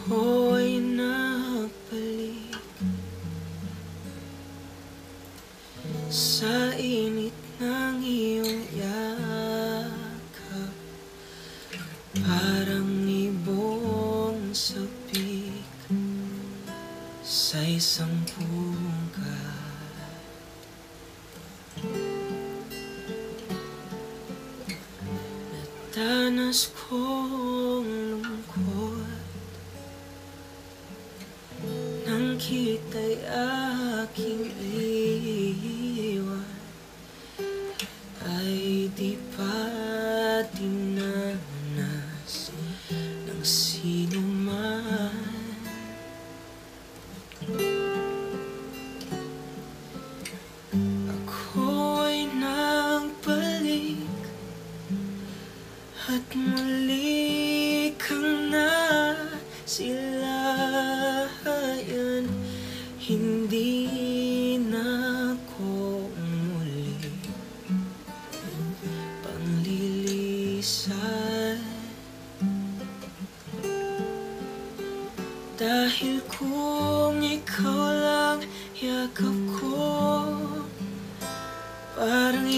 Ako'y nagbalik sa init ng iyong yakap, parang ibong sabik sa isang pungkat. Nadanas kong lungkot nang kita'y aking iwan, ay di pa dinanas ng sino man. Ako'y nagbalik at muli kang nasilayan. Hindi na ako muli panglilisan, dahil kung ikaw lang yakap ko, parang